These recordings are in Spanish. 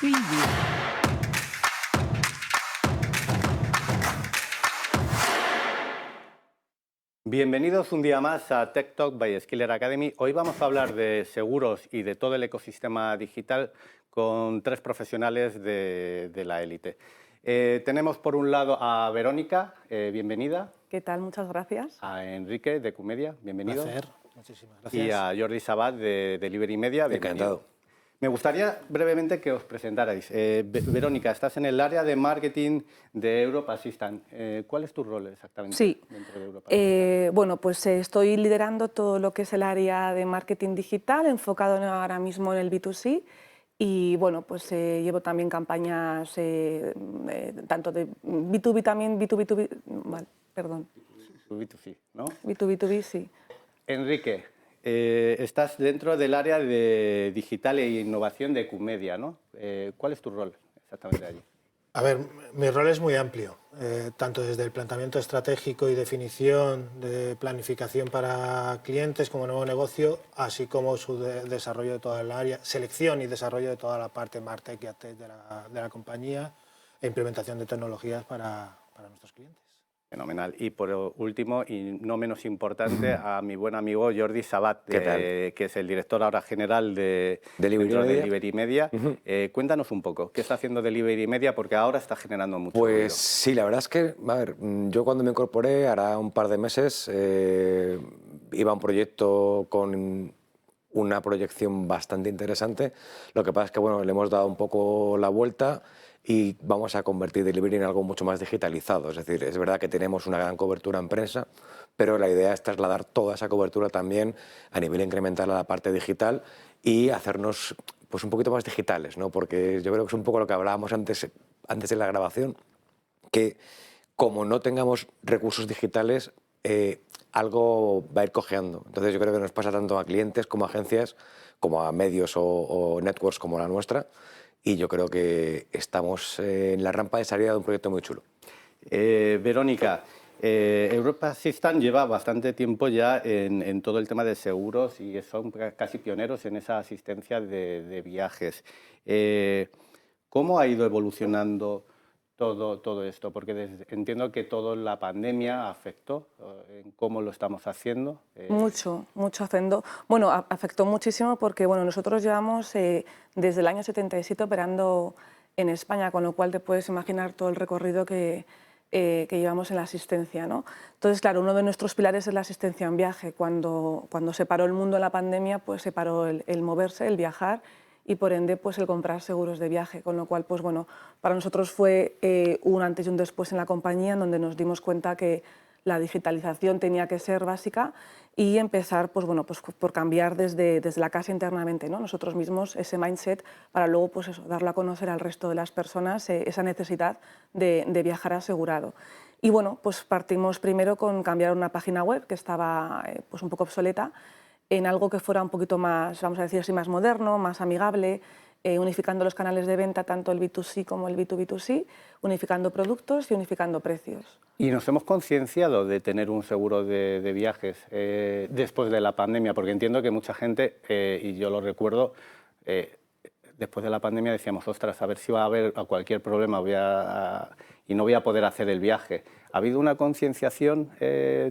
Preview. Bienvenidos un día más a Tech Talk by Skiller Academy. Hoy vamos a hablar de seguros y de todo el ecosistema digital con tres profesionales de la élite. Tenemos por un lado a Verónica, bienvenida. ¿Qué tal? Muchas gracias. A Enrique de Qmedia, bienvenido. Placer. Muchísimas gracias. Y a Jordi Sabat de Delivery Media, bienvenido. Encantado. Me gustaría brevemente que os presentarais. Verónica, estás en el área de marketing de Europe Assistant. ¿Cuál es tu rol exactamente dentro de Europe Assistant? Bueno, pues estoy liderando todo lo que es el área de marketing digital, enfocado ahora mismo en el B2C. Y bueno, pues llevo también campañas tanto de B2B también, B2B2B, vale, perdón. B2C, ¿no? B2B2B, sí. Enrique, estás dentro del área de digital e innovación de Qmedia, ¿no? ¿Cuál es tu rol exactamente allí? A ver, mi rol es muy amplio, tanto desde el planteamiento estratégico y definición de planificación para clientes como nuevo negocio, así como su desarrollo de toda el área, selección y desarrollo de toda la parte MarTech y AdTech de la compañía e implementación de tecnologías para nuestros clientes. Fenomenal. Y por último, y no menos importante, a mi buen amigo Jordi Sabat, que es el director ahora general de Delivery Media. Cuéntanos un poco, ¿qué está haciendo Delivery Media? Porque ahora está generando mucho ruido. Sí, la verdad es que, a ver, yo cuando me incorporé, hará un par de meses, iba a un proyecto con una proyección bastante interesante. Lo que pasa es que, bueno, le hemos dado un poco la vuelta y vamos a convertir Delivery en algo mucho más digitalizado. Es decir, es verdad que tenemos una gran cobertura en prensa, pero la idea es trasladar toda esa cobertura también a nivel incremental a la parte digital y hacernos pues un poquito más digitales, ¿no? Porque yo creo que es un poco lo que hablábamos antes de la grabación, que como no tengamos recursos digitales, algo va a ir cojeando. Entonces yo creo que nos pasa tanto a clientes como a agencias, como a medios o networks como la nuestra, y yo creo que estamos en la rampa de salida de un proyecto muy chulo. Verónica, Europe Assistant lleva bastante tiempo ya en todo el tema de seguros y son casi pioneros en esa asistencia de viajes. ¿Cómo ha ido evolucionando todo esto? Porque entiendo que toda la pandemia afectó en cómo lo estamos haciendo. Mucho afectó. Bueno, afectó muchísimo porque bueno, nosotros llevamos desde el año 77 operando en España, con lo cual te puedes imaginar todo el recorrido que llevamos en la asistencia, ¿no? Entonces, claro, uno de nuestros pilares es la asistencia en viaje. Cuando se paró el mundo en la pandemia, pues se paró el moverse, el viajar, y por ende pues el comprar seguros de viaje, con lo cual pues bueno, para nosotros fue un antes y un después en la compañía, en donde nos dimos cuenta que la digitalización tenía que ser básica y empezar pues bueno, pues por cambiar desde la casa internamente, ¿no? Nosotros mismos ese mindset para luego pues eso, darlo a conocer al resto de las personas, esa necesidad de viajar asegurado. Y bueno, pues partimos primero con cambiar una página web que estaba pues un poco obsoleta, en algo que fuera un poquito más, vamos a decir así, más moderno, más amigable, unificando los canales de venta, tanto el B2C como el B2B2C, unificando productos y unificando precios. Y nos hemos concienciado de tener un seguro de viajes después de la pandemia, porque entiendo que mucha gente, y yo lo recuerdo, después de la pandemia decíamos, ostras, a ver si va a haber cualquier problema y no voy a poder hacer el viaje. ¿Ha habido una concienciación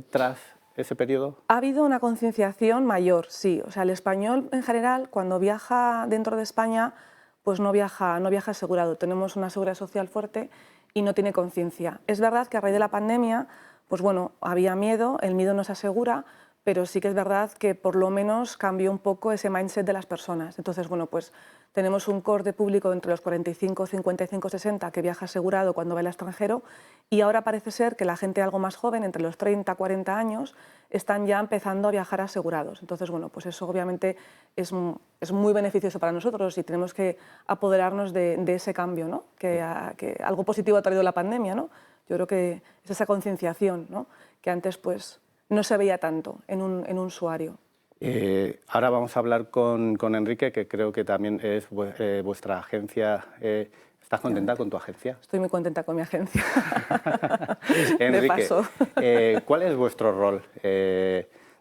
tras ese periodo? Ha habido una concienciación mayor, sí. O sea, el español en general, cuando viaja dentro de España, pues no viaja asegurado. Tenemos una seguridad social fuerte y no tiene conciencia. Es verdad que a raíz de la pandemia, pues bueno, había miedo, el miedo nos asegura, pero sí que es verdad que por lo menos cambió un poco ese mindset de las personas. Entonces, bueno, pues tenemos un core de público entre los 45, 55, 60 que viaja asegurado cuando va al extranjero, y ahora parece ser que la gente algo más joven, entre los 30, 40 años, están ya empezando a viajar asegurados. Entonces, bueno, pues eso obviamente es muy beneficioso para nosotros y tenemos que apoderarnos de ese cambio, ¿no? Que algo positivo ha traído la pandemia, ¿no? Yo creo que es esa concienciación, ¿no? Que antes pues no se veía tanto en un usuario. Ahora vamos a hablar con Enrique, que creo que también es vuestra agencia. ¿Estás contenta con tu agencia? Estoy muy contenta con mi agencia. Enrique, de paso. ¿Cuál es vuestro rol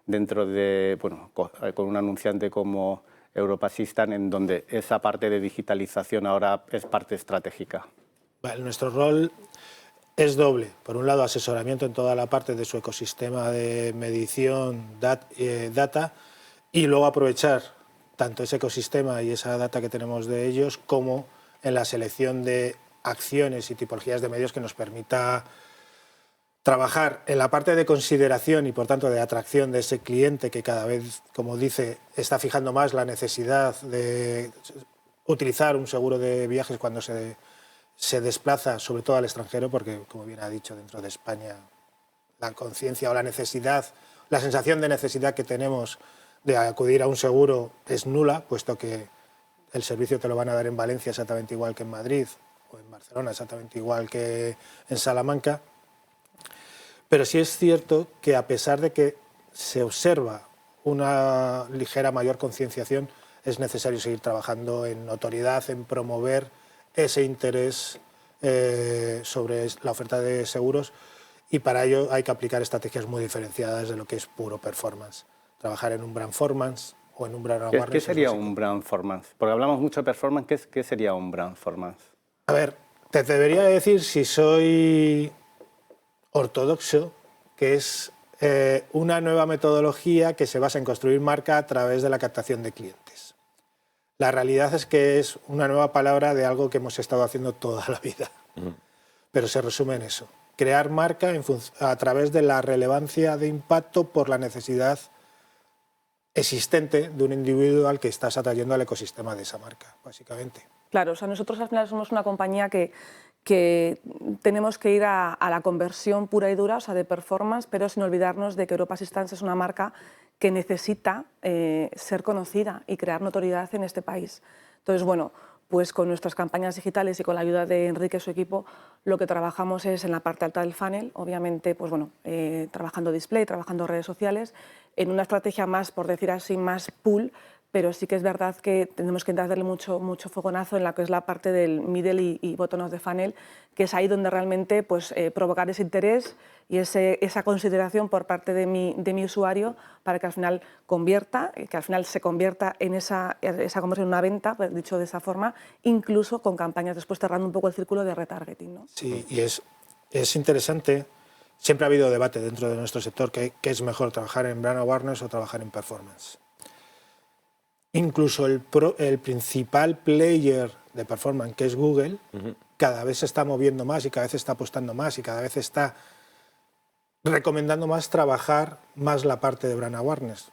dentro de, bueno, con un anunciante como Europa Assistant, en donde esa parte de digitalización ahora es parte estratégica? Vale, nuestro rol es doble. Por un lado, asesoramiento en toda la parte de su ecosistema de medición, data, y luego aprovechar tanto ese ecosistema y esa data que tenemos de ellos como en la selección de acciones y tipologías de medios que nos permita trabajar en la parte de consideración y por tanto de atracción de ese cliente que cada vez, como dice, está fijando más la necesidad de utilizar un seguro de viajes cuando se desplaza sobre todo al extranjero, porque como bien ha dicho, dentro de España la conciencia o la necesidad, la sensación de necesidad que tenemos de acudir a un seguro es nula, puesto que el servicio te lo van a dar en Valencia exactamente igual que en Madrid o en Barcelona exactamente igual que en Salamanca. Pero sí es cierto que a pesar de que se observa una ligera mayor concienciación, es necesario seguir trabajando en notoriedad, en promover ese interés sobre la oferta de seguros, y para ello hay que aplicar estrategias muy diferenciadas de lo que es puro performance. Trabajar en un brand performance o en un brand awareness. ¿Qué sería un brand performance? Porque hablamos mucho de performance, ¿qué sería un brand performance? A ver, te debería decir, si soy ortodoxo, que es una nueva metodología que se basa en construir marca a través de la captación de clientes. La realidad es que es una nueva palabra de algo que hemos estado haciendo toda la vida, pero se resume en eso: crear marca a través de la relevancia de impacto por la necesidad existente de un individuo al que estás atrayendo al ecosistema de esa marca, básicamente. Claro, o sea, nosotros al final somos una compañía que tenemos que ir a la conversión pura y dura, o sea, de performance, pero sin olvidarnos de que Europa Assistance es una marca que necesita ser conocida y crear notoriedad en este país. Entonces, bueno, pues con nuestras campañas digitales y con la ayuda de Enrique y su equipo, lo que trabajamos es en la parte alta del funnel, obviamente, pues bueno, trabajando display, trabajando redes sociales, en una estrategia más, por decir así, más pool, pero sí que es verdad que tenemos que darle mucho fogonazo en la que es la parte del middle y bottom of the funnel, que es ahí donde realmente pues, provocar ese interés y esa consideración por parte de mi usuario para que al final convierta, que al final se convierta en esa conversión en una venta, pues, dicho de esa forma, incluso con campañas después cerrando un poco el círculo de retargeting, ¿no? Sí, y es interesante. Siempre ha habido debate dentro de nuestro sector que es mejor trabajar en brand awareness o trabajar en performance. Incluso el principal player de performance, que es Google, cada vez se está moviendo más y cada vez está apostando más y cada vez está recomendando más trabajar más la parte de brand awareness.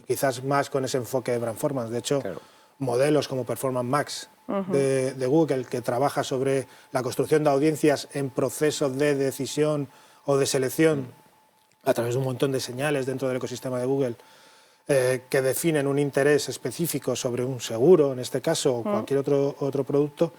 Quizás más con ese enfoque de brand performance. De hecho, claro, modelos como Performance Max de Google, que trabaja sobre la construcción de audiencias en procesos de decisión o de selección a través de un montón de señales dentro del ecosistema de Google, que definen un interés específico sobre un seguro, en este caso, o cualquier otro producto,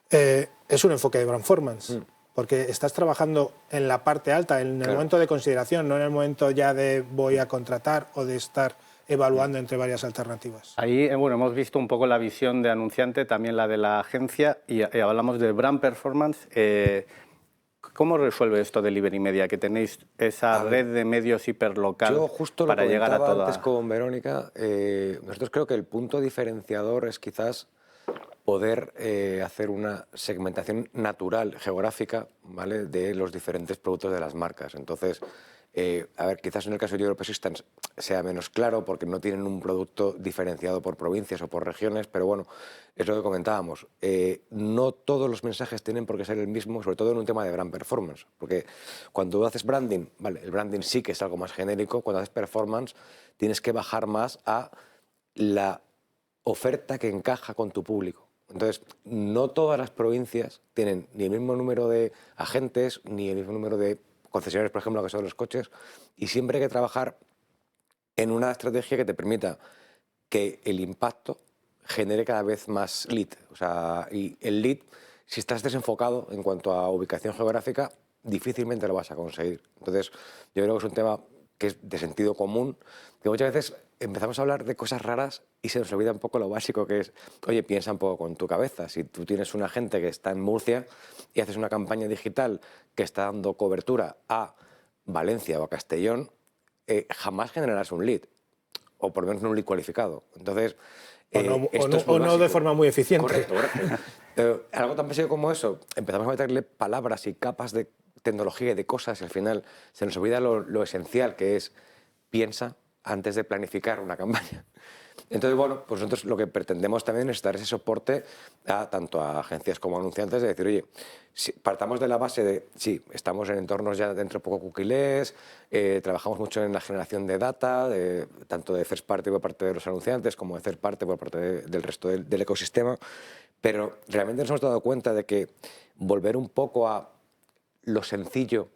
es un enfoque de brand performance, porque estás trabajando en la parte alta, en el momento de consideración, no en el momento ya de voy a contratar o de estar evaluando entre varias alternativas. Ahí, bueno, hemos visto un poco la visión de anunciante, también la de la agencia, y hablamos de brand performance. ¿Cómo resuelve esto Delivery Media, que tenéis esa red de medios hiperlocal para llegar a toda? Antes con Verónica, nosotros creo que el punto diferenciador es quizás poder hacer una segmentación natural, geográfica, ¿vale?, de los diferentes productos de las marcas. Entonces, a ver, quizás en el caso de Europa Assistance sea menos claro porque no tienen un producto diferenciado por provincias o por regiones, pero bueno, es lo que comentábamos. No todos los mensajes tienen por qué ser el mismo, sobre todo en un tema de brand performance, porque cuando tú haces branding, vale, el branding sí que es algo más genérico, cuando haces performance tienes que bajar más a la oferta que encaja con tu público. Entonces, no todas las provincias tienen ni el mismo número de agentes, ni el mismo número de concesionarios, por ejemplo, que son los coches, y siempre hay que trabajar en una estrategia que te permita que el impacto genere cada vez más lead. O sea, y el lead, si estás desenfocado en cuanto a ubicación geográfica, difícilmente lo vas a conseguir. Entonces, yo creo que es un tema que es de sentido común, que muchas veces empezamos a hablar de cosas raras y se nos olvida un poco lo básico, que es, oye, piensa un poco con tu cabeza. Si tú tienes un agente que está en Murcia y haces una campaña digital que está dando cobertura a Valencia o a Castellón, jamás generarás un lead. o por lo menos no muy cualificado. Entonces, o no de forma muy eficiente. Correcto. Algo tan básico como eso, empezamos a meterle palabras y capas de tecnología y de cosas y al final se nos olvida lo esencial que es piensa antes de planificar una campaña. Entonces, bueno, pues nosotros lo que pretendemos también es dar ese soporte tanto a agencias como a anunciantes de decir, oye, si partamos de la base de, sí, estamos en entornos ya dentro de poco cookieless, trabajamos mucho en la generación de data, tanto de first party por parte de los anunciantes como de third party por parte del resto del ecosistema, pero realmente nos hemos dado cuenta de que volver un poco a lo sencillo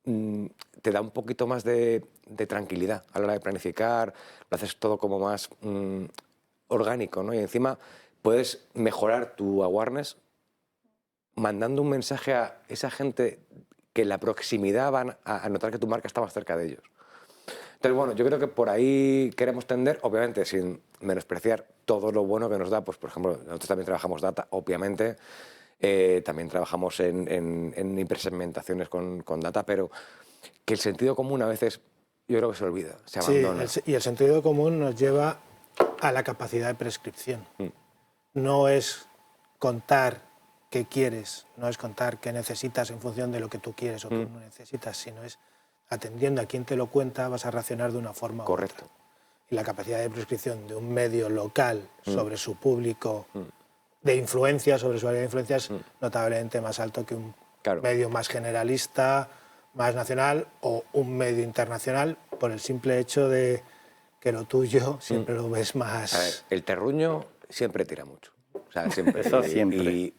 te da un poquito más de tranquilidad a la hora de planificar, lo haces todo como más orgánico, ¿no? Y encima puedes mejorar tu awareness mandando un mensaje a esa gente que en la proximidad van a notar que tu marca está más cerca de ellos. Entonces, bueno, yo creo que por ahí queremos tender, obviamente sin menospreciar todo lo bueno que nos da, pues por ejemplo, nosotros también trabajamos data, obviamente, también trabajamos en hipersegmentaciones con data, pero que el sentido común a veces yo creo que se olvida, se abandona. Sí, y el sentido común nos lleva a la capacidad de prescripción. No es contar qué quieres, no es contar qué necesitas en función de lo que tú quieres o tú no necesitas, sino es atendiendo a quién te lo cuenta, vas a reaccionar de una forma u otra. Y la capacidad de prescripción de un medio local sobre su público de influencia, sobre su área de influencia, es notablemente más alto que un medio más generalista, más nacional o un medio internacional, por el simple hecho de que lo tuyo siempre lo ves más... A ver, el terruño siempre tira mucho. O sea, siempre. Eso siempre. Y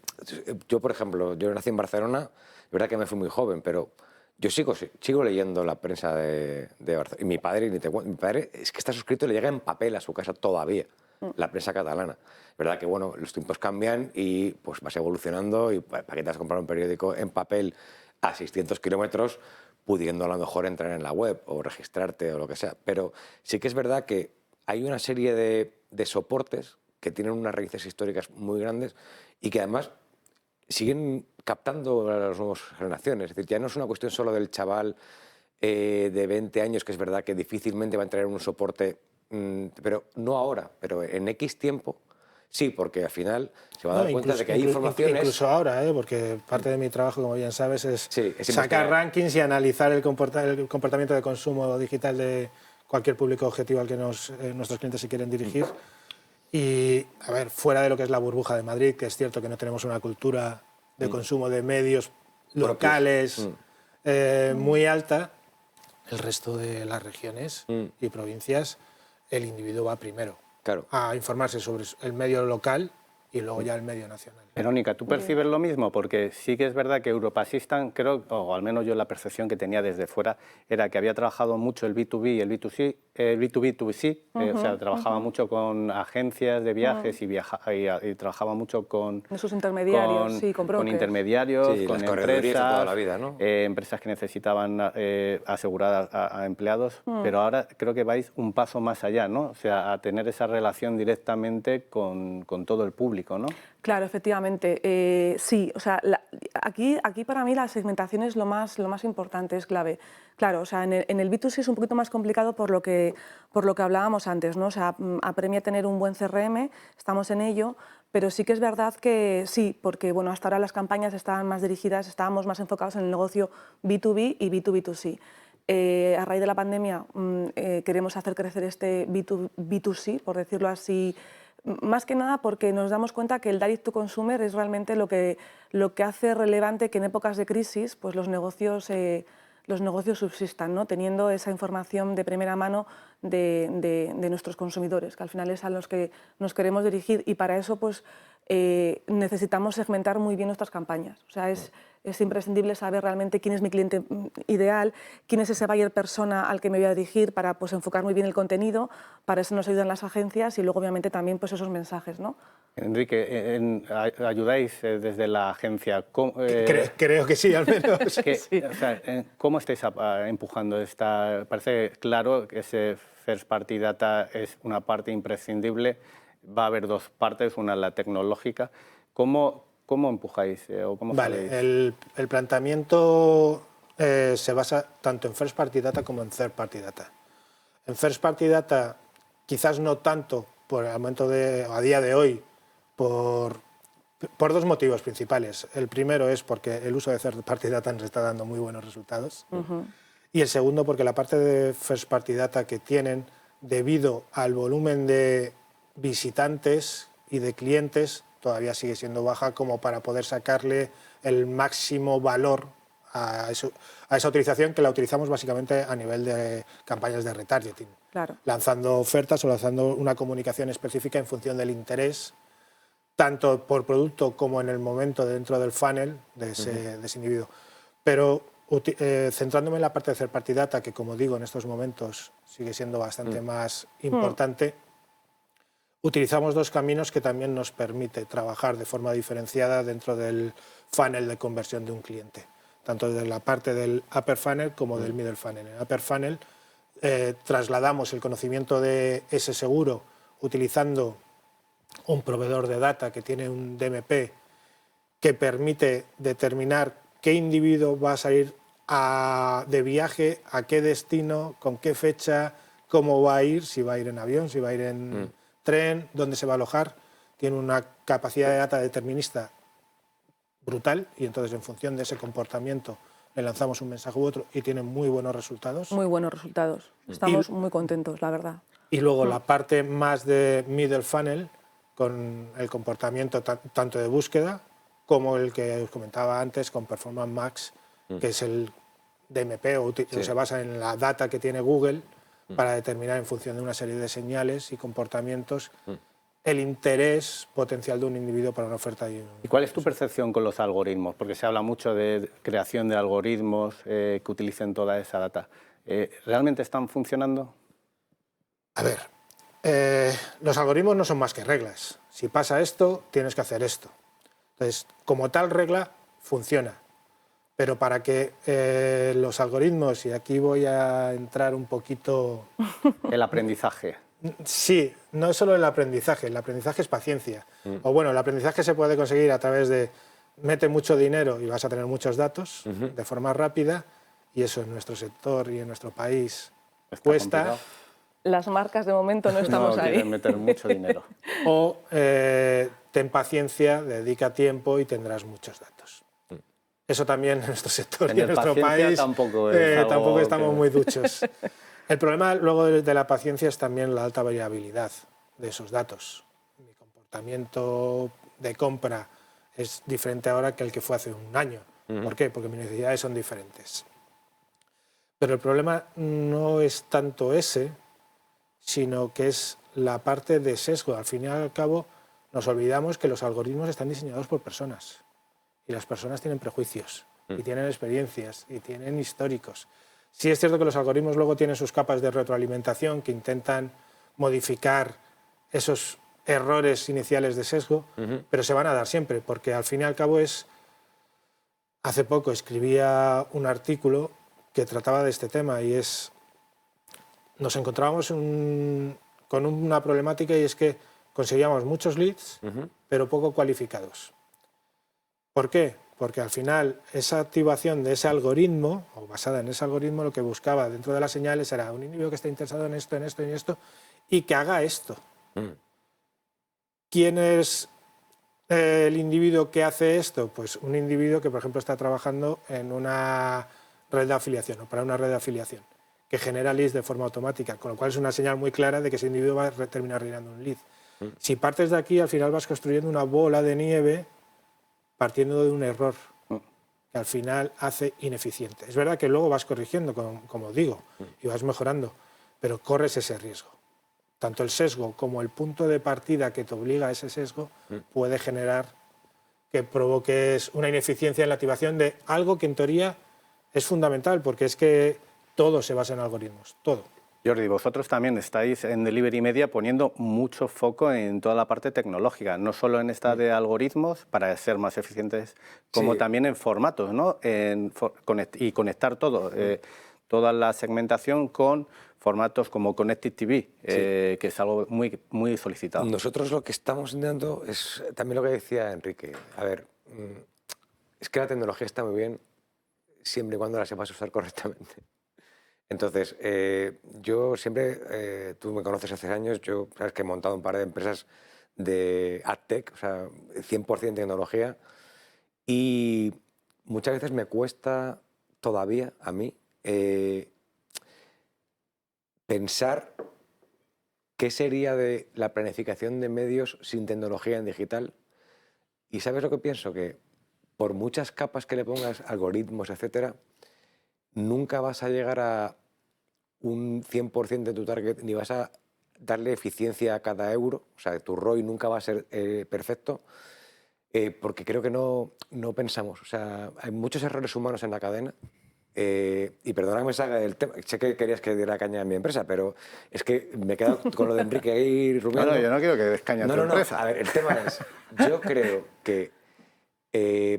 yo, por ejemplo, yo nací en Barcelona, es verdad que me fui muy joven, pero yo sigo leyendo la prensa de Barcelona. Y mi padre, mi padre es que está suscrito y le llega en papel a su casa todavía, la prensa catalana. Es verdad que, bueno, los tiempos cambian y pues vas evolucionando y ¿para qué te vas a comprar un periódico en papel a 600 kilómetros pudiendo a lo mejor entrar en la web o registrarte o lo que sea? Pero sí que es verdad que hay una serie de soportes que tienen unas raíces históricas muy grandes y que además siguen captando a las nuevas generaciones. Es decir, ya no es una cuestión solo del chaval de 20 años, que es verdad que difícilmente va a entrar en un soporte, pero no ahora, pero en X tiempo, sí, porque al final se va a dar cuenta de que hay informaciones... Incluso ahora, porque parte de mi trabajo, como bien sabes, es sacar investigar rankings y analizar el comportamiento de consumo digital de cualquier público objetivo al que nuestros clientes se quieren dirigir. Y, a ver, fuera de lo que es la burbuja de Madrid, que es cierto que no tenemos una cultura de consumo de medios locales muy alta, el resto de las regiones y provincias, el individuo va primero a informarse sobre el medio local y luego ya el medio nacional. Verónica, ¿tú percibes lo mismo? Porque sí que es verdad que Europa Assistant, creo, o al menos yo la percepción que tenía desde fuera, era que había trabajado mucho el B2B y el B2C, el B2B2C, o sea, trabajaba mucho con agencias de viajes y trabajaba mucho con... Esos intermediarios, con brokers. Con intermediarios, con empresas, toda la vida, ¿no? Empresas que necesitaban asegurar a empleados, pero ahora creo que vais un paso más allá, ¿no? O sea, a tener esa relación directamente con todo el público, ¿no? Claro, efectivamente. Sí, o sea, aquí para mí la segmentación es lo más importante, es clave. Claro, o sea, en el B2C es un poquito más complicado por lo que hablábamos antes, ¿no? O sea, apremia tener un buen CRM, estamos en ello, pero sí que es verdad que sí, porque bueno, hasta ahora las campañas estaban más dirigidas, estábamos más enfocados en el negocio B2B y B2B2C. A raíz de la pandemia queremos hacer crecer este B2C, por decirlo así, más que nada porque nos damos cuenta que el direct to consumer es realmente lo que hace relevante que en épocas de crisis pues los negocios subsistan, ¿no? Teniendo esa información de primera mano de nuestros consumidores, que al final es a los que nos queremos dirigir, y para eso pues, necesitamos segmentar muy bien nuestras campañas. O sea, es imprescindible saber realmente quién es mi cliente ideal, quién es ese buyer persona al que me voy a dirigir para pues, enfocar muy bien el contenido. Para eso nos ayudan las agencias y luego obviamente también pues, esos mensajes, ¿no? Enrique, ¿ayudáis desde la agencia? Creo que sí, al menos. Sí. O sea, ¿cómo estáis empujando esta? Parece claro que ese first party data es una parte imprescindible. Va a haber dos partes, una la tecnológica. ¿Cómo empujáis o cómo sabéis? El planteamiento se basa tanto en first party data como en third party data. En first party data quizás no tanto por el momento a día de hoy, por dos motivos principales. El primero es porque el uso de Third Party Data nos está dando muy buenos resultados. Y el segundo porque la parte de First Party Data que tienen, debido al volumen de visitantes y de clientes, todavía sigue siendo baja como para poder sacarle el máximo valor a esa utilización, que la utilizamos básicamente a nivel de campañas de retargeting. Claro. Lanzando ofertas o lanzando una comunicación específica en función del interés, tanto por producto como en el momento dentro del funnel de ese individuo. Pero centrándome en la parte de Third Party Data, que como digo en estos momentos sigue siendo bastante más importante, utilizamos dos caminos que también nos permite trabajar de forma diferenciada dentro del funnel de conversión de un cliente, tanto de la parte del upper funnel como del middle funnel. En el upper funnel trasladamos el conocimiento de ese seguro utilizando un proveedor de data que tiene un DMP que permite determinar qué individuo va a salir de viaje, a qué destino, con qué fecha, cómo va a ir, si va a ir en avión, si va a ir en tren, dónde se va a alojar. Tiene una capacidad de data determinista brutal y entonces en función de ese comportamiento le lanzamos un mensaje u otro y tiene muy buenos resultados. Muy buenos resultados. Estamos muy contentos, la verdad. Y luego la parte más de middle funnel, con el comportamiento tanto de búsqueda como el que os comentaba antes con Performance Max, que es el DMP, o se basa en la data que tiene Google para determinar en función de una serie de señales y comportamientos el interés potencial de un individuo para una oferta. ¿Y cuál es tu percepción con los algoritmos? Porque se habla mucho de creación de algoritmos que utilicen toda esa data. ¿Realmente están funcionando? A ver, los algoritmos no son más que reglas. Si pasa esto, tienes que hacer esto. Entonces, como tal regla, funciona. Pero para que los algoritmos, y aquí voy a entrar un poquito... El aprendizaje. Sí, no es solo el aprendizaje es paciencia. O bueno, el aprendizaje se puede conseguir a través de mete mucho dinero y vas a tener muchos datos de forma rápida, y eso en nuestro sector y en nuestro país cuesta. Complicado. Las marcas de momento no estamos ahí. Quieren meter mucho dinero. O ten paciencia, dedica tiempo y tendrás muchos datos. Eso también en nuestro sector y en nuestro país tampoco estamos muy duchos. El problema luego de la paciencia es también la alta variabilidad de esos datos. Mi comportamiento de compra es diferente ahora que el que fue hace un año. ¿Por qué? Porque mis necesidades son diferentes. Pero el problema no es tanto ese, sino que es la parte de sesgo. Al fin y al cabo, nos olvidamos que los algoritmos están diseñados por personas. Y las personas tienen prejuicios, y tienen experiencias, y tienen históricos. Sí es cierto que los algoritmos luego tienen sus capas de retroalimentación que intentan modificar esos errores iniciales de sesgo, pero se van a dar siempre, porque al fin y al cabo es... Hace poco escribía un artículo que trataba de este tema y es... Nos encontrábamos con una problemática, y es que conseguíamos muchos leads, pero poco cualificados. ¿Por qué? Porque al final esa activación de ese algoritmo, o basada en ese algoritmo, lo que buscaba dentro de las señales era un individuo que esté interesado en esto, en esto y en esto, y que haga esto. ¿Quién es el individuo que hace esto? Pues un individuo que, por ejemplo, está trabajando en una red de afiliación, o para una red de afiliación, que genera leads de forma automática, con lo cual es una señal muy clara de que ese individuo va a terminar rellenando un lead. Si partes de aquí, al final vas construyendo una bola de nieve partiendo de un error que al final hace ineficiente. Es verdad que luego vas corrigiendo, como digo, y vas mejorando, pero corres ese riesgo. Tanto el sesgo como el punto de partida que te obliga a ese sesgo puede generar que provoques una ineficiencia en la activación de algo que en teoría es fundamental, porque es que todo se basa en algoritmos, todo. Jordi, vosotros también estáis en Delivery Media poniendo mucho foco en toda la parte tecnológica, no solo en esta de algoritmos para ser más eficientes, como también en formatos, ¿no? Y conectar todo, toda la segmentación con formatos como Connected TV, que es algo muy, muy solicitado. Nosotros lo que estamos intentando es también lo que decía Enrique. A ver, es que la tecnología está muy bien siempre y cuando la sepas usar correctamente. Entonces, yo siempre, tú me conoces hace años, yo sabes que he montado un par de empresas de AdTech, o sea, 100% tecnología, y muchas veces me cuesta todavía a mí pensar qué sería de la planificación de medios sin tecnología en digital. ¿Y sabes lo que pienso? Que por muchas capas que le pongas, algoritmos, etcétera, nunca vas a llegar a un 100% de tu target, ni vas a darle eficiencia a cada euro, o sea, tu ROI nunca va a ser perfecto, porque creo que no pensamos. O sea, hay muchos errores humanos en la cadena. Y perdona que me salga del tema, sé que querías que diera caña a mi empresa, pero es que me he quedado con lo de Enrique ahí rumiando. No, yo no quiero que des caña a tu empresa. A ver, el tema es, yo creo que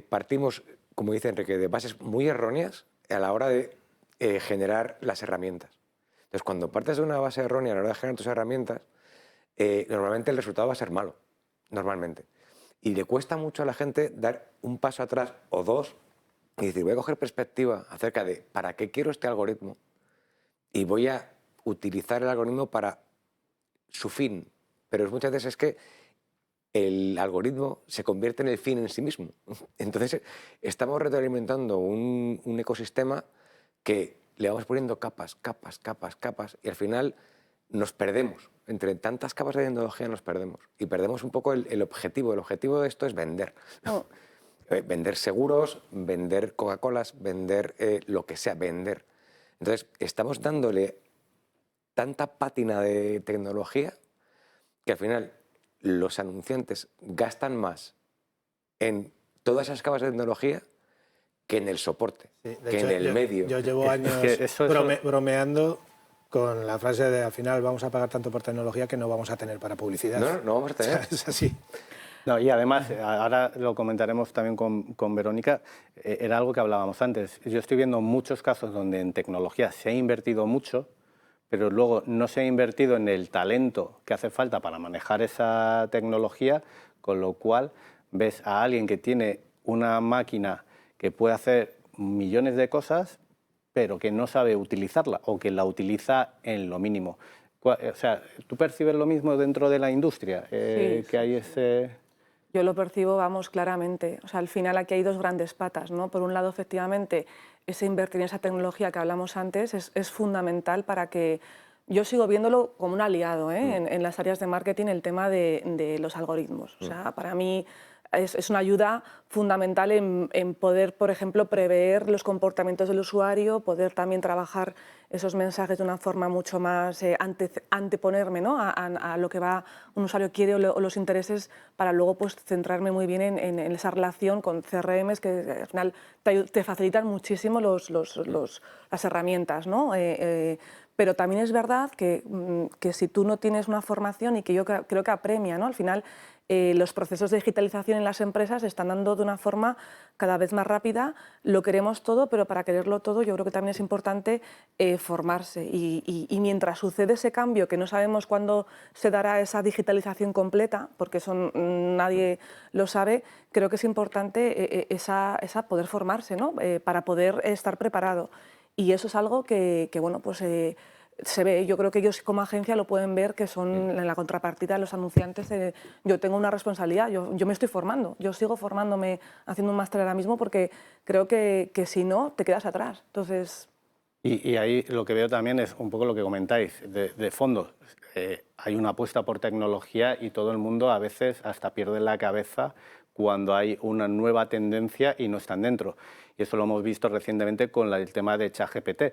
partimos, como dice Enrique, de bases muy erróneas a la hora de generar las herramientas. Entonces, cuando partes de una base errónea a la hora de generar tus herramientas, normalmente el resultado va a ser malo, normalmente. Y le cuesta mucho a la gente dar un paso atrás o dos y decir, voy a coger perspectiva acerca de para qué quiero este algoritmo y voy a utilizar el algoritmo para su fin. Pero muchas veces es que el algoritmo se convierte en el fin en sí mismo. Entonces, estamos retroalimentando un ecosistema que le vamos poniendo capas, capas, capas, capas, y al final nos perdemos. Entre tantas capas de tecnología nos perdemos. Y perdemos un poco el objetivo. El objetivo de esto es vender. Oh. Vender seguros, vender Coca-Colas, vender lo que sea, vender. Entonces, estamos dándole tanta pátina de tecnología que al final los anunciantes gastan más en todas esas capas de tecnología que en el soporte, Sí, que en el medio. Yo llevo años bromeando con la frase de al final vamos a pagar tanto por tecnología que no vamos a tener para publicidad. No vamos a tener. O sea, es así. No, y además, ahora lo comentaremos también con Verónica, era algo que hablábamos antes. Yo estoy viendo muchos casos donde en tecnología se ha invertido mucho, pero luego no se ha invertido en el talento que hace falta para manejar esa tecnología, con lo cual ves a alguien que tiene una máquina que puede hacer millones de cosas, pero que no sabe utilizarla o que la utiliza en lo mínimo. O sea, ¿tú percibes lo mismo dentro de la industria? Sí, Que hay ese... Yo lo percibo, vamos, claramente. O sea, al final aquí hay dos grandes patas, ¿no? Por un lado, efectivamente, ese invertir en esa tecnología que hablamos antes es fundamental para que... Yo sigo viéndolo como un aliado en las áreas de marketing, el tema de los algoritmos. O sea, para mí es una ayuda fundamental en poder, por ejemplo, prever los comportamientos del usuario, poder también trabajar esos mensajes de una forma mucho más anteponerme, ¿no? a lo que un usuario quiere o los intereses, para luego pues, centrarme muy bien en esa relación con CRMs que al final te facilitan muchísimo las herramientas, ¿no? Pero también es verdad que si tú no tienes una formación, y que yo creo que apremia, ¿no? Al final los procesos de digitalización en las empresas se están dando de una forma cada vez más rápida. Lo queremos todo, pero para quererlo todo yo creo que también es importante formarse. Y mientras sucede ese cambio, que no sabemos cuándo se dará esa digitalización completa, porque eso nadie lo sabe, creo que es importante esa poder formarse, ¿no? Para poder estar preparado. Y eso es algo que bueno, pues se ve. Yo creo que ellos como agencia lo pueden ver, que son en la contrapartida de los anunciantes. Yo tengo una responsabilidad, yo me estoy formando, yo sigo formándome, haciendo un máster ahora mismo, porque creo que si no, te quedas atrás. Entonces... Y ahí lo que veo también es un poco lo que comentáis, de fondo. Hay una apuesta por tecnología y todo el mundo a veces hasta pierde la cabeza cuando hay una nueva tendencia y no están dentro. Y eso lo hemos visto recientemente con el tema de ChatGPT.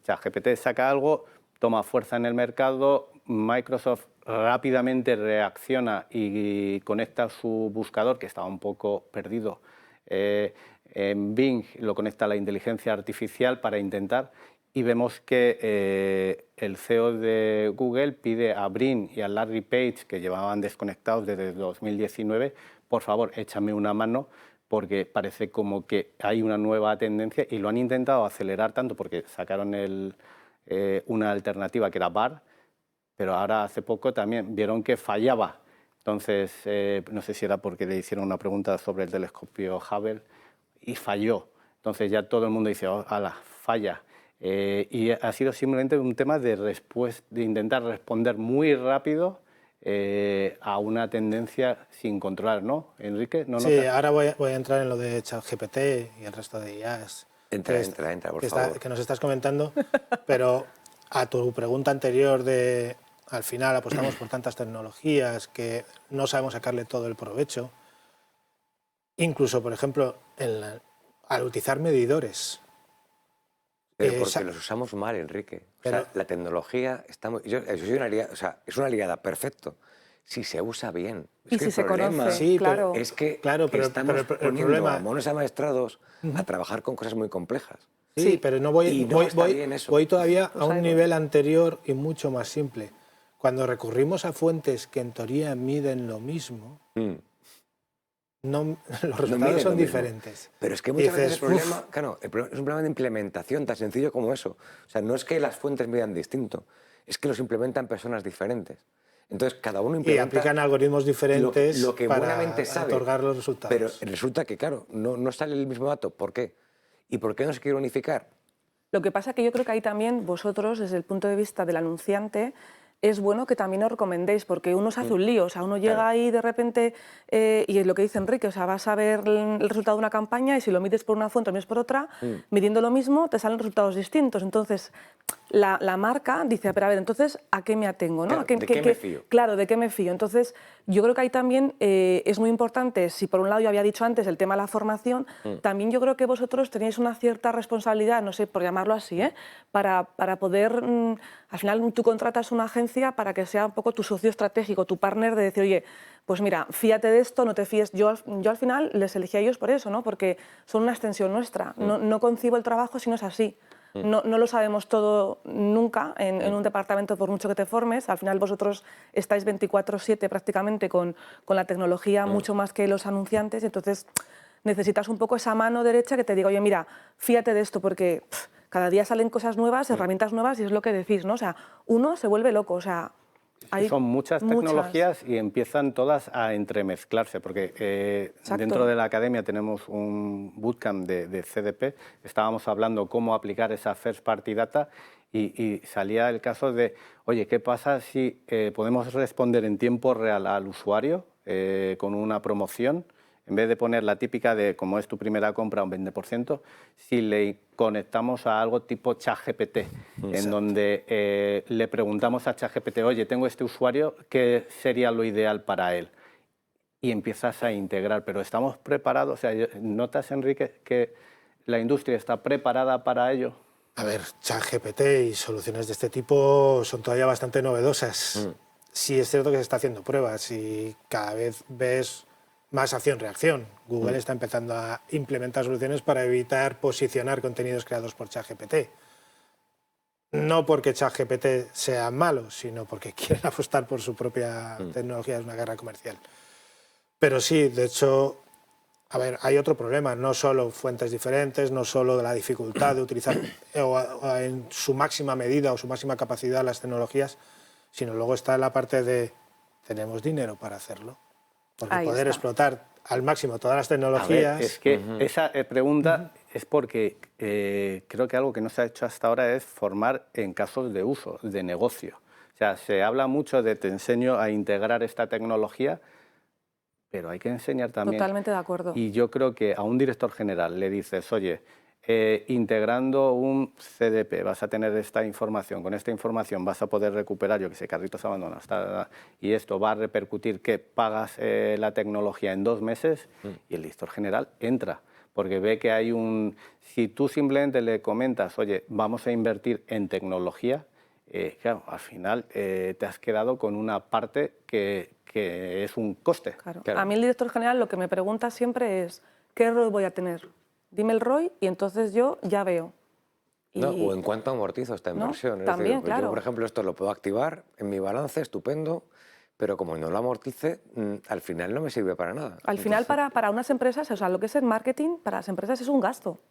ChatGPT saca algo, toma fuerza en el mercado, Microsoft rápidamente reacciona y conecta su buscador, que estaba un poco perdido, en Bing lo conecta a la inteligencia artificial para intentar, y vemos que el CEO de Google pide a Brin y a Larry Page, que llevaban desconectados desde 2019, por favor, échame una mano, porque parece como que hay una nueva tendencia y lo han intentado acelerar tanto porque sacaron una alternativa que era BAR, pero ahora hace poco también vieron que fallaba. Entonces, no sé si era porque le hicieron una pregunta sobre el telescopio Hubble y falló. Entonces ya todo el mundo dice, oh, ala, falla. Y ha sido simplemente un tema de intentar responder muy rápido a una tendencia sin controlar, ¿no, Enrique? ¿No Sí, notas? ahora voy a entrar en lo de ChatGPT y el resto de IAs Entra, por favor. que nos estás comentando, pero a tu pregunta anterior de al final apostamos por tantas tecnologías que no sabemos sacarle todo el provecho, incluso, por ejemplo, al utilizar medidores. Pero porque los usamos mal, Enrique. O sea, la tecnología está yo soy una aliada, o sea, es una aliada, perfecto, si se usa bien. Y si se conoce, sí, claro. Es que, claro, pero estamos el poniendo problema... a monos amaestrados a trabajar con cosas muy complejas. Sí, pero no y no está bien eso. voy todavía Pues a un algo. nivel anterior y mucho más simple. Cuando recurrimos a fuentes que en teoría miden lo mismo, los resultados miden son lo mismo. diferentes. Pero es que muchas veces el Dices, problema, claro, es un problema de implementación tan sencillo como eso. O sea, no es que las fuentes midan distinto, es que los implementan personas diferentes. Entonces, cada uno y implementa aplican algoritmos diferentes lo que para buenamente sabe. otorgar los resultados. Pero resulta que, claro, no sale el mismo dato. ¿Por qué? ¿Y por qué no se quiere unificar? Lo que pasa es que yo creo que ahí también vosotros, desde el punto de vista del anunciante, es bueno que también os recomendéis, porque uno se hace un lío, o sea, uno llega ahí de repente, y es lo que dice Enrique, o sea, vas a ver el resultado de una campaña y si lo mides por una fuente o mides por otra, midiendo lo mismo, te salen resultados distintos. Entonces, la marca dice, pero a ver, entonces, ¿a qué me atengo? ¿No? Claro, ¿de qué me fío? Claro, ¿de qué me fío? Entonces, yo creo que ahí también es muy importante, si por un lado yo había dicho antes el tema de la formación, también yo creo que vosotros tenéis una cierta responsabilidad, no sé, por llamarlo así, para poder, al final tú contratas una agencia para que sea un poco tu socio estratégico, tu partner, de decir, oye, pues mira, fíate de esto, no te fíes. Yo al final les elegí a ellos por eso, ¿no? Porque son una extensión nuestra. No concibo el trabajo si no es así. No lo sabemos todo nunca en un departamento, por mucho que te formes. Al final vosotros estáis 24/7 prácticamente con la tecnología, mucho más que los anunciantes. Entonces necesitas un poco esa mano derecha que te diga, oye, mira, fíate de esto porque cada día salen cosas nuevas, herramientas nuevas y es lo que decís, ¿no? O sea, uno se vuelve loco, o sea... Son muchas tecnologías y empiezan todas a entremezclarse, porque dentro de la academia tenemos un bootcamp de CDP, estábamos hablando cómo aplicar esa First Party Data y salía el caso de, oye, ¿qué pasa si podemos responder en tiempo real al usuario con una promoción? En vez de poner la típica de, como es tu primera compra, un 20%, si le conectamos a algo tipo ChatGPT, en donde le preguntamos a ChatGPT, oye, tengo este usuario, ¿qué sería lo ideal para él? Y empiezas a integrar, pero ¿estamos preparados? O sea, ¿notas, Enrique, que la industria está preparada para ello? A ver, ChatGPT y soluciones de este tipo son todavía bastante novedosas. Sí es cierto que se está haciendo pruebas y cada vez ves más acción-reacción. Google está empezando a implementar soluciones para evitar posicionar contenidos creados por ChatGPT. No porque ChatGPT sea malo, sino porque quieren apostar por su propia tecnología, es una guerra comercial. Pero sí, de hecho, a ver, hay otro problema, no solo fuentes diferentes, no solo la dificultad de utilizar en su máxima medida o su máxima capacidad las tecnologías, sino luego está la parte de tenemos dinero para hacerlo. Porque Ahí poder está. explotar al máximo todas las tecnologías... A ver, es que esa pregunta es porque creo que algo que no se ha hecho hasta ahora es formar en casos de uso, de negocio. O sea, se habla mucho de te enseño a integrar esta tecnología, pero hay que enseñar también... Totalmente de acuerdo. Y yo creo que a un director general le dices, oye, integrando un CDP vas a tener esta información, con esta información vas a poder recuperar, yo que sé, carritos abandonados, y esto va a repercutir que pagas la tecnología en 2 meses y el director general entra, porque ve que hay un... Si tú simplemente le comentas, oye, vamos a invertir en tecnología, claro, al final te has quedado con una parte que es un coste. Claro. A mí el director general lo que me pregunta siempre es, ¿qué ROI voy a tener? Dime el ROI y entonces yo ya veo. No, o en cuánto amortizo esta inversión. ¿No? Es También, decir, claro. Yo, por ejemplo, esto lo puedo activar en mi balance, estupendo, pero como no lo amortice, al final no me sirve para nada. Al final, para unas empresas, o sea, lo que es el marketing, para las empresas es un gasto.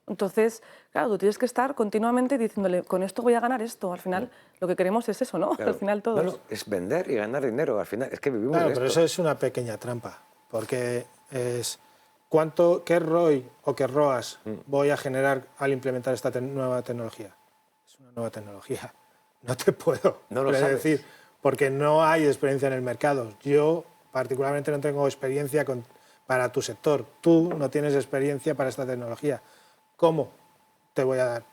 Entonces, claro, tú tienes que estar continuamente diciéndole, con esto voy a ganar esto. Al final, lo que queremos es eso, ¿no? Claro. Al final todos. No, es vender y ganar dinero. Al final, es que vivimos Claro, de pero esto. eso es una pequeña trampa, porque es ¿qué ROI o qué ROAS voy a generar al implementar esta nueva tecnología? Es una nueva tecnología. No te puedo decir, porque no hay experiencia en el mercado. Yo particularmente no tengo experiencia para tu sector. Tú no tienes experiencia para esta tecnología. ¿Cómo te voy a dar?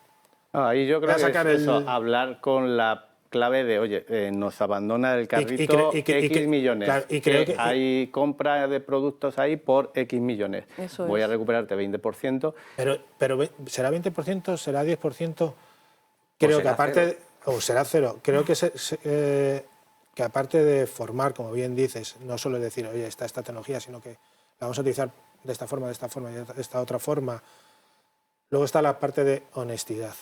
Ahí yo creo que es eso, hablar con la clave de, oye, nos abandona el carrito X millones, claro, que hay compra de productos ahí por X millones. Voy a recuperarte 20%. Pero ¿será 20%? ¿Será 10%? Creo que aparte... O será cero. Creo que aparte de formar, como bien dices, no solo decir, oye, está esta tecnología, sino que la vamos a utilizar de esta forma y de esta otra forma. Luego está la parte de honestidad.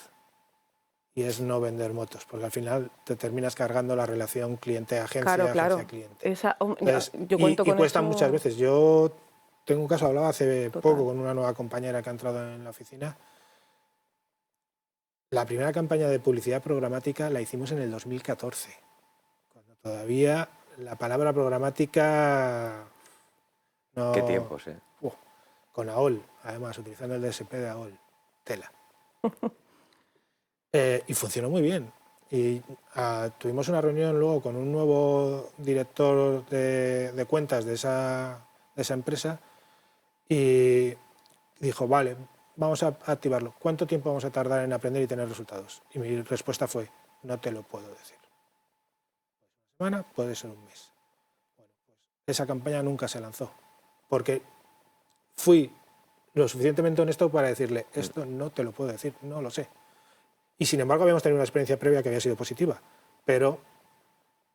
Y es no vender motos, porque al final te terminas cargando la relación cliente-agencia, agencia-cliente. Y cuesta muchas veces. Yo tengo un caso, hablaba hace poco con una nueva compañera que ha entrado en la oficina. La primera campaña de publicidad programática la hicimos en el 2014, cuando todavía la palabra programática... No, ¿Qué tiempos, eh? Con AOL, además, utilizando el DSP de AOL. Tela. Y funcionó muy bien. Y tuvimos una reunión luego con un nuevo director de cuentas de esa empresa y dijo, vale, vamos a activarlo. ¿Cuánto tiempo vamos a tardar en aprender y tener resultados? Y mi respuesta fue, no te lo puedo decir. Una semana, puede ser un mes. Bueno, pues esa campaña nunca se lanzó, porque fui lo suficientemente honesto para decirle, esto no te lo puedo decir, no lo sé. Y sin embargo habíamos tenido una experiencia previa que había sido positiva, pero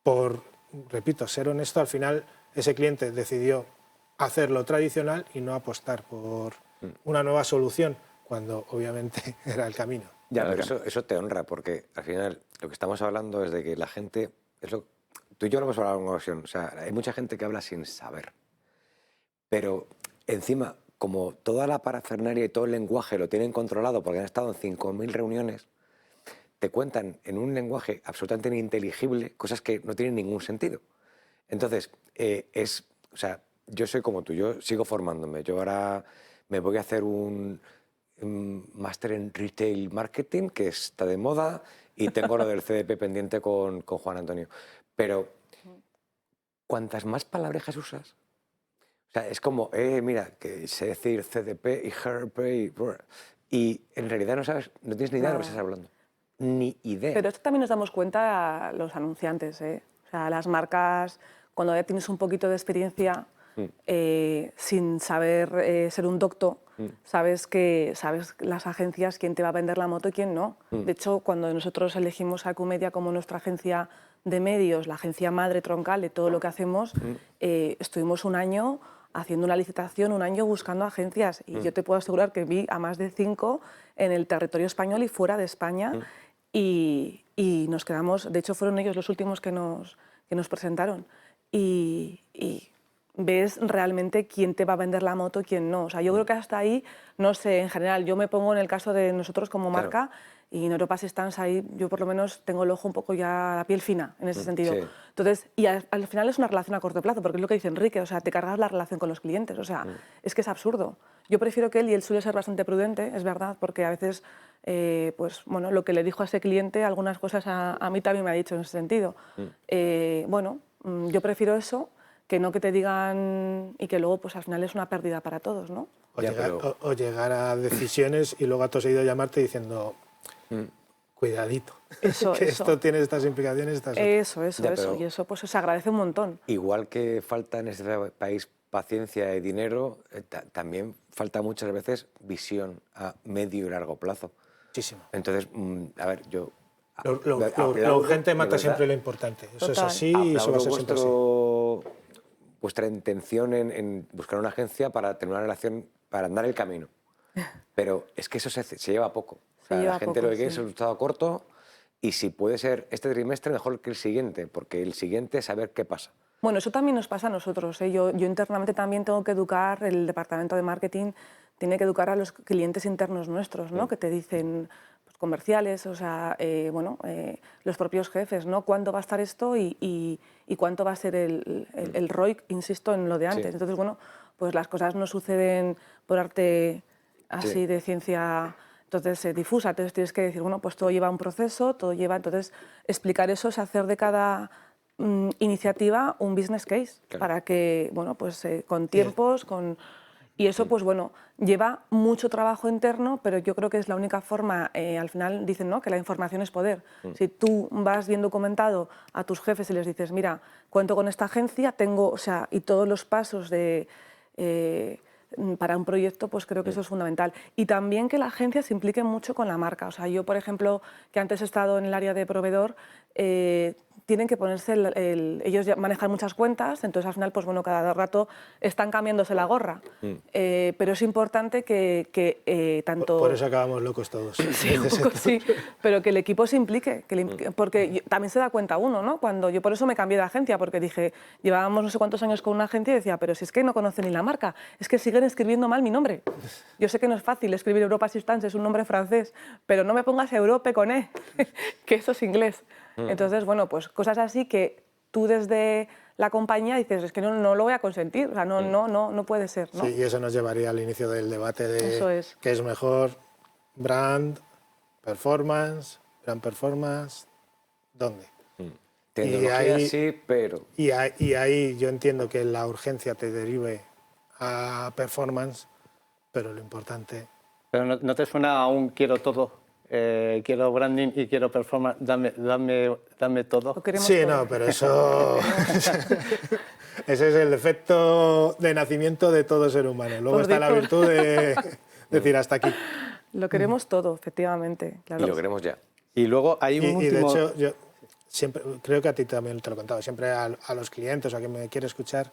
por, repito, ser honesto, al final ese cliente decidió hacer lo tradicional y no apostar por una nueva solución, cuando obviamente era el camino. Ya, pero eso te honra, porque al final lo que estamos hablando es de que la gente, tú y yo lo hemos hablado en una ocasión, o sea, hay mucha gente que habla sin saber, pero encima, como toda la parafernalia y todo el lenguaje lo tienen controlado porque han estado en 5.000 reuniones, te cuentan en un lenguaje absolutamente ininteligible cosas que no tienen ningún sentido. Entonces, o sea, yo soy como tú, yo sigo formándome. Yo ahora me voy a hacer un máster en Retail Marketing, que está de moda, y tengo lo del CDP pendiente con Juan Antonio. Pero, cuantas más palabrejas usas, o sea, es como, mira, que sé decir CDP y GRP, y en realidad no tienes ni idea de lo que estás hablando. Ni idea. Pero esto también nos damos cuenta los anunciantes, ¿eh? O sea, las marcas, cuando ya tienes un poquito de experiencia, sin saber ser un docto, sabes las agencias quién te va a vender la moto y quién no. De hecho, cuando nosotros elegimos a Acumedia como nuestra agencia de medios, la agencia madre troncal de todo lo que hacemos, estuvimos un año haciendo una licitación, un año buscando agencias, y yo te puedo asegurar que vi a más de 5 en el territorio español y fuera de España, y nos quedamos, de hecho fueron ellos los últimos que nos presentaron, y ves realmente quién te va a vender la moto y quién no. O sea, yo creo que hasta ahí, no sé, en general, yo me pongo en el caso de nosotros como marca, y en Europa Systems ahí yo por lo menos tengo el ojo un poco ya, la piel fina en ese sentido. Sí. Entonces, y al final es una relación a corto plazo, porque es lo que dice Enrique, o sea, te cargas la relación con los clientes, o sea, es que es absurdo. Yo prefiero que él, y él suele ser bastante prudente, es verdad, porque a veces, pues, bueno, lo que le dijo a ese cliente, algunas cosas a mí también me ha dicho en ese sentido. Bueno, yo prefiero eso, que no que te digan y que luego pues al final es una pérdida para todos, ¿no? O llegar a decisiones y luego a todo seguido llamarte diciendo, cuidadito, esto tiene estas implicaciones. Eso, y eso pues se agradece un montón. Igual que falta en este país paciencia y dinero, también falta muchas veces visión a medio y largo plazo. Muchísimo. Entonces, a ver, yo... Lo urgente mata siempre lo importante. Eso es así y eso va a ser siempre así. Vuestra intención en buscar una agencia para tener una relación, para andar el camino. Pero es que eso se lleva poco. O sea, la gente lo que quiere es un resultado corto, y si puede ser este trimestre, mejor que el siguiente, porque el siguiente es saber qué pasa. Bueno, eso también nos pasa a nosotros, ¿eh? Yo internamente también tengo que educar, el departamento de marketing tiene que educar a los clientes internos nuestros, ¿no? Que te dicen... comerciales, o sea, bueno, los propios jefes, ¿no? ¿Cuándo va a estar esto y cuánto va a ser el ROI, insisto, en lo de antes? Sí. Entonces, bueno, pues las cosas no suceden por arte así Sí. de ciencia difusa. Entonces tienes que decir, bueno, pues todo lleva un proceso, todo lleva... Entonces explicar eso es hacer de cada iniciativa un business case Claro. para que, bueno, pues con tiempos, y eso, pues bueno, lleva mucho trabajo interno, pero yo creo que es la única forma, al final dicen, ¿no?, que la información es poder. Si tú vas bien documentado a tus jefes y les dices, mira, cuento con esta agencia, tengo, o sea, y todos los pasos de... para un proyecto, pues creo que eso es fundamental. Y también que la agencia se implique mucho con la marca. O sea, yo, por ejemplo, que antes he estado en el área de proveedor, tienen que ponerse, ellos ya manejan muchas cuentas, entonces al final, pues bueno, cada rato están cambiándose la gorra. Pero es importante que tanto... Por eso acabamos locos todos. Sí, un poco sí, pero que el equipo se implique, porque también se da cuenta uno, ¿no? Cuando yo por eso me cambié de agencia, porque dije, llevábamos no sé cuántos años con una agencia y decía, pero si es que no conocen ni la marca, es que siguen escribiendo mal mi nombre. Yo sé que no es fácil escribir Europa Assistance, es un nombre francés, pero no me pongas Europe con E, que eso es inglés. Entonces, bueno, pues cosas así que tú desde la compañía dices, es que no lo voy a consentir, o sea, no puede ser, ¿no? Sí, y eso nos llevaría al inicio del debate de Eso es. qué es mejor, brand performance, ¿dónde? Tecnología ahí- sí, pero... Y ahí yo entiendo que la urgencia te derive a performance, pero lo importante... Pero ¿no te suena a un quiero todo? Quiero branding y quiero performance, dame todo. Lo queremos Sí, todo. no, pero eso... Ese es el defecto de nacimiento de todo ser humano. Luego Por está la default. virtud de decir hasta aquí. Lo queremos todo, efectivamente. Claro. Y lo queremos ya. Y luego hay un Y de último... hecho, yo siempre, creo que a ti también te lo he contado, siempre a los clientes o a quien me quiere escuchar,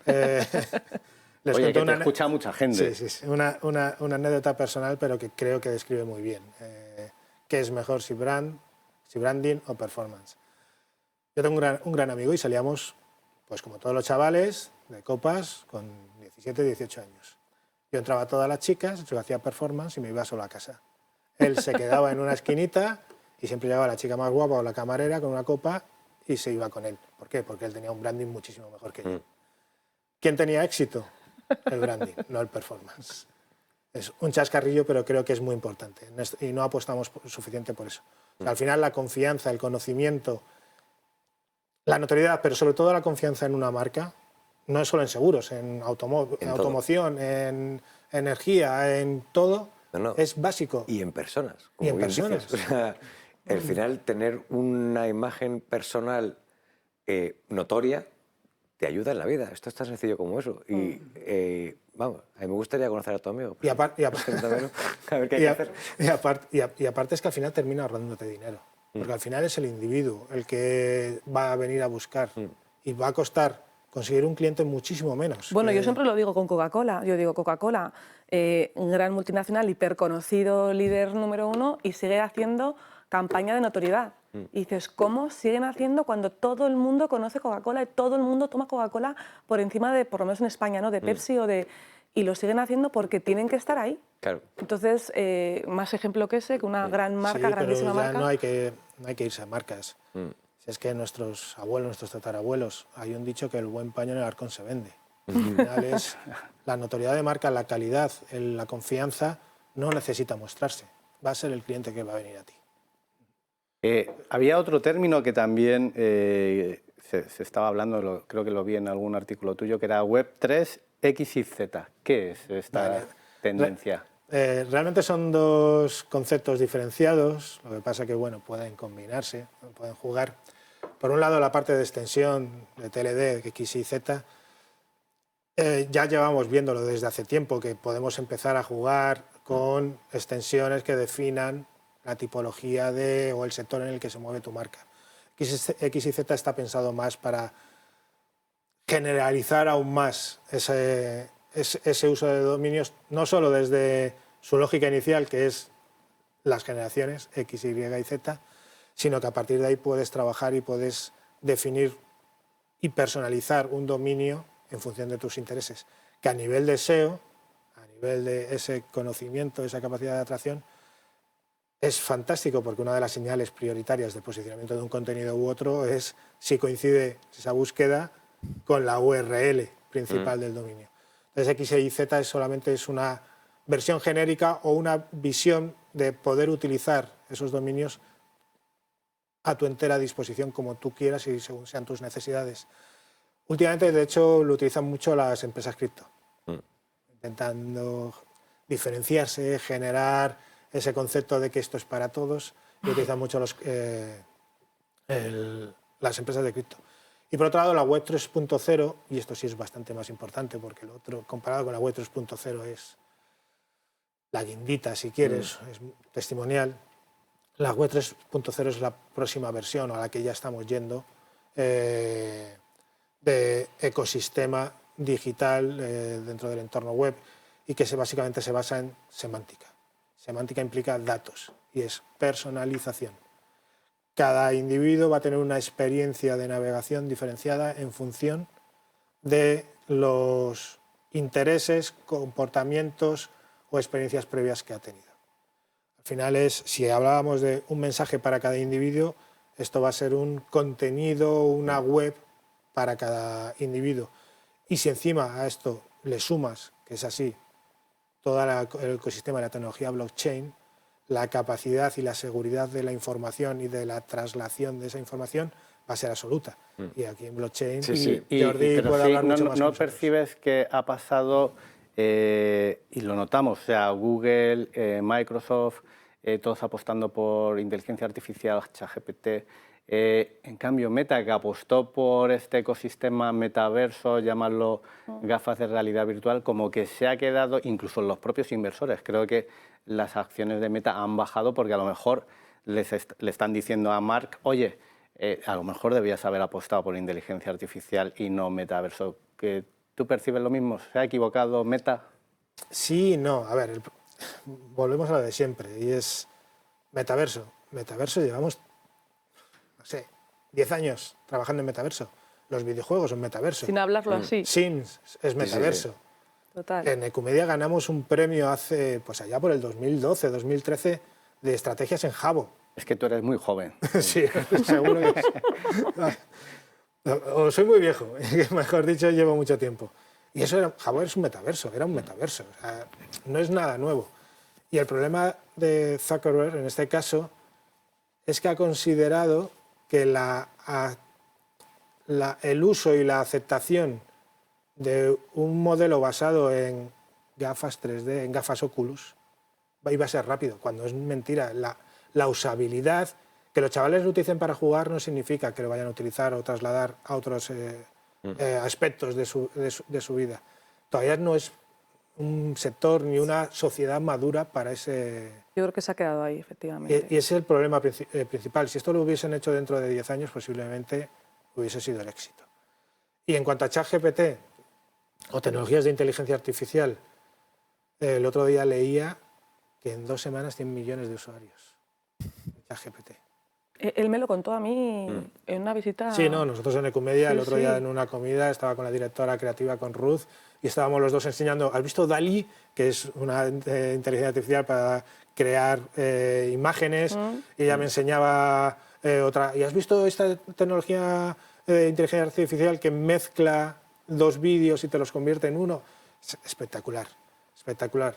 les Oye, cuento que te escucha mucha gente. Sí, una anécdota personal, pero que creo que describe muy bien qué es mejor, si branding o performance. Yo tengo un gran amigo y salíamos, pues como todos los chavales, de copas con 17, 18 años. Yo entraba a todas las chicas, yo hacía performance y me iba solo a casa. Él se quedaba en una esquinita y siempre llegaba la chica más guapa o la camarera con una copa y se iba con él. ¿Por qué? Porque él tenía un branding muchísimo mejor que yo. ¿Quién tenía éxito? El branding, no el performance. Es un chascarrillo, pero creo que es muy importante y no apostamos suficiente por eso. O sea, al final la confianza, el conocimiento, la notoriedad, pero sobre todo la confianza en una marca, no es solo en seguros, en automoción, en energía, en todo, es básico. Y en personas. Y en bien personas. dices. O sea, al final, tener una imagen personal notoria te ayuda en la vida. Esto es tan sencillo como eso. Y vamos, a mí me gustaría conocer a tu amigo. Y aparte es que al final termina ahorrándote dinero. Porque al final es el individuo el que va a venir a buscar y va a costar conseguir un cliente muchísimo menos. Bueno, yo siempre lo digo con Coca-Cola. Yo digo, Coca-Cola, gran multinacional, hiperconocido, líder número 1, y sigue haciendo campaña de notoriedad. Y dices, ¿cómo siguen haciendo cuando todo el mundo conoce Coca-Cola y todo el mundo toma Coca-Cola por encima de, por lo menos en España, ¿no?, de Pepsi o de... Y lo siguen haciendo porque tienen que estar ahí. Claro. Entonces, más ejemplo que ese, que una gran marca, grandísima pero ya marca... no hay que irse a marcas. Si es que nuestros abuelos, nuestros tatarabuelos, hay un dicho que el buen paño en el arcón se vende. Al final es la notoriedad de marca, la calidad, la confianza, no necesita mostrarse. Va a ser el cliente que va a venir a ti. Había otro término que también se estaba hablando, creo que lo vi en algún artículo tuyo, que era Web3, X y Z. ¿Qué es esta tendencia? Realmente son dos conceptos diferenciados, lo que pasa que bueno, pueden combinarse, pueden jugar. Por un lado, la parte de extensión de TLD, X y Z, ya llevamos viéndolo desde hace tiempo, que podemos empezar a jugar con extensiones que definan la tipología o el sector en el que se mueve tu marca. X y Z está pensado más para generalizar aún más ese uso de dominios, no solo desde su lógica inicial, que es las generaciones X, Y y Z, sino que a partir de ahí puedes trabajar y puedes definir y personalizar un dominio en función de tus intereses, que a nivel de SEO, a nivel de ese conocimiento, esa capacidad de atracción, es fantástico, porque una de las señales prioritarias de posicionamiento de un contenido u otro es si coincide esa búsqueda con la URL principal del dominio. Entonces X, Y, Z solamente es una versión genérica o una visión de poder utilizar esos dominios a tu entera disposición como tú quieras y según sean tus necesidades. Últimamente, de hecho, lo utilizan mucho las empresas cripto, intentando diferenciarse, generar ese concepto de que esto es para todos, y utilizan mucho las empresas de cripto. Y por otro lado, la web 3.0, y esto sí es bastante más importante porque lo otro, comparado con la web 3.0, es la guindita, si quieres, es testimonial. La web 3.0 es la próxima versión a la que ya estamos yendo de ecosistema digital dentro del entorno web y que básicamente se basa en semántica. Semántica implica datos y es personalización. Cada individuo va a tener una experiencia de navegación diferenciada en función de los intereses, comportamientos o experiencias previas que ha tenido. Al final si hablábamos de un mensaje para cada individuo, esto va a ser un contenido, una web para cada individuo. Y si encima a esto le sumas, que es así, todo el ecosistema de la tecnología blockchain, la capacidad y la seguridad de la información y de la traslación de esa información va a ser absoluta. Y aquí en blockchain, Jordi puede hablar mucho más. ¿No percibes que ha pasado, y lo notamos, o sea, Google, Microsoft, todos apostando por inteligencia artificial, ChatGPT, en cambio Meta, que apostó por este ecosistema metaverso, llamarlo gafas de realidad virtual, como que se ha quedado, incluso los propios inversores, creo que las acciones de Meta han bajado porque a lo mejor le están diciendo a Mark, oye, a lo mejor debías haber apostado por inteligencia artificial y no metaverso. ¿Que tú percibes lo mismo? ¿Se ha equivocado Meta? Sí, no. A ver, volvemos a lo de siempre y es metaverso. Metaverso llevamos, no sé, 10 años trabajando en metaverso. Los videojuegos son metaverso. Sin hablarlo así. Sims es metaverso. Sí. Total. En Ecumedia ganamos un premio hace, pues allá por el 2012, 2013, de estrategias en Jabo. Es que tú eres muy joven. Sí, seguro que es. O soy muy viejo, mejor dicho, llevo mucho tiempo. Y eso Jabo es un metaverso, era un metaverso. O sea, no es nada nuevo. Y el problema de Zuckerberg, en este caso, es que ha considerado que el uso y la aceptación de un modelo basado en gafas 3D, en gafas Oculus, iba a ser rápido, cuando es mentira. La usabilidad, que los chavales lo utilicen para jugar no significa que lo vayan a utilizar o trasladar a otros aspectos de su vida. Todavía no es un sector ni una sociedad madura para ese... Yo creo que se ha quedado ahí, efectivamente. Y ese es el problema principal. Si esto lo hubiesen hecho dentro de 10 años, posiblemente hubiese sido el éxito. Y en cuanto a ChatGPT o tecnologías de inteligencia artificial, el otro día leía que en 2 semanas 100 millones de usuarios. ChatGPT. Él me lo contó a mí en una visita... Sí, no, nosotros en Ecumedia, el otro día en una comida, estaba con la directora creativa, con Ruth, y estábamos los dos enseñando. ¿Has visto DALL-E, que es una inteligencia artificial para crear imágenes? Y ella me enseñaba otra. ¿Y has visto esta tecnología de inteligencia artificial que mezcla 2 vídeos y te los convierte en uno? Espectacular, espectacular.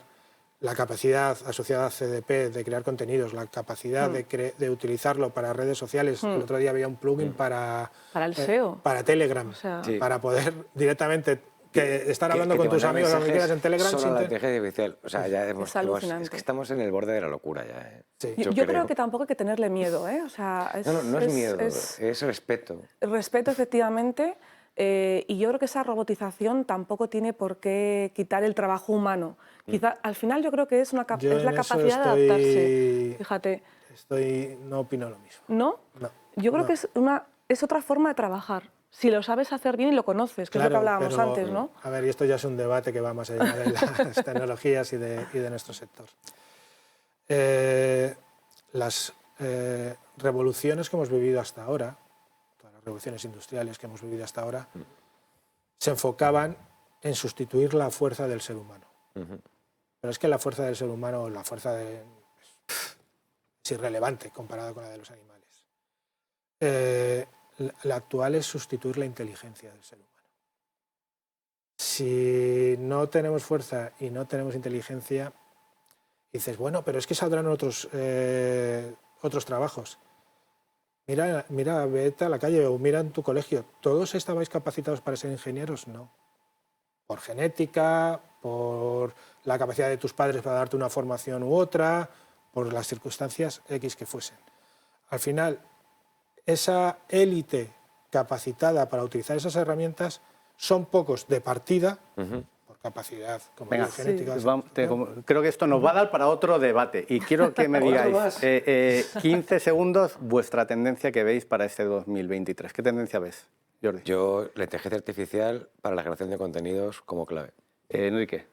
La capacidad asociada a CDP de crear contenidos, la capacidad de utilizarlo para redes sociales. El otro día había un plugin para el SEO. Para Telegram, para poder directamente estar hablando con tus amigos lo que quieras en Telegram. Solo la inteligencia artificial. O sea, ya es alucinante. Es que estamos en el borde de la locura ya. Sí. Yo creo que tampoco hay que tenerle miedo. O sea, no es miedo, es respeto. Respeto, efectivamente. Y yo creo que esa robotización tampoco tiene por qué quitar el trabajo humano. Quizá, al final yo creo que es la capacidad de adaptarse. Fíjate. No opino lo mismo. ¿No? No. Yo creo que es otra forma de trabajar. Si lo sabes hacer bien y lo conoces, que es lo que hablábamos antes, ¿no? A ver, y esto ya es un debate que va más allá de las tecnologías y de nuestro sector. Las revoluciones que hemos vivido hasta ahora, todas las revoluciones industriales que hemos vivido hasta ahora, se enfocaban en sustituir la fuerza del ser humano. Pero es que la fuerza del ser humano, es irrelevante comparada con la de los animales. La actual es sustituir la inteligencia del ser humano. si no tenemos fuerza y no tenemos inteligencia, dices, bueno, pero es que saldrán otros trabajos. Mira, vete a la calle o mira en tu colegio. ¿Todos estabais capacitados para ser ingenieros? No. Por genética, por la capacidad de tus padres para darte una formación u otra, por las circunstancias X que fuesen. Al final, esa élite capacitada para utilizar esas herramientas son pocos de partida, por capacidad, como Venga, genética. creo que esto nos va a dar para otro debate y quiero que me digáis 15 segundos vuestra tendencia que veis para este 2023. ¿Qué tendencia ves, Jordi? Yo, la inteligencia artificial para la creación de contenidos como clave. Enrique.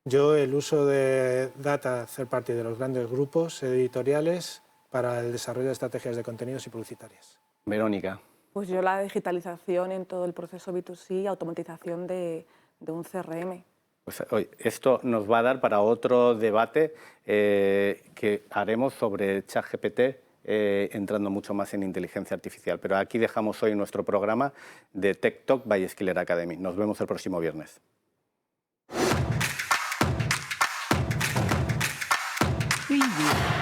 Yo, el uso de data third party de los grandes grupos editoriales para el desarrollo de estrategias de contenidos y publicitarias. Verónica. Pues yo la digitalización en todo el proceso B2C, automatización de un CRM. Pues, esto nos va a dar para otro debate que haremos sobre ChatGPT, entrando mucho más en inteligencia artificial. Pero aquí dejamos hoy nuestro programa de Tech Talk by Skiller Academy. Nos vemos el próximo viernes. Preview.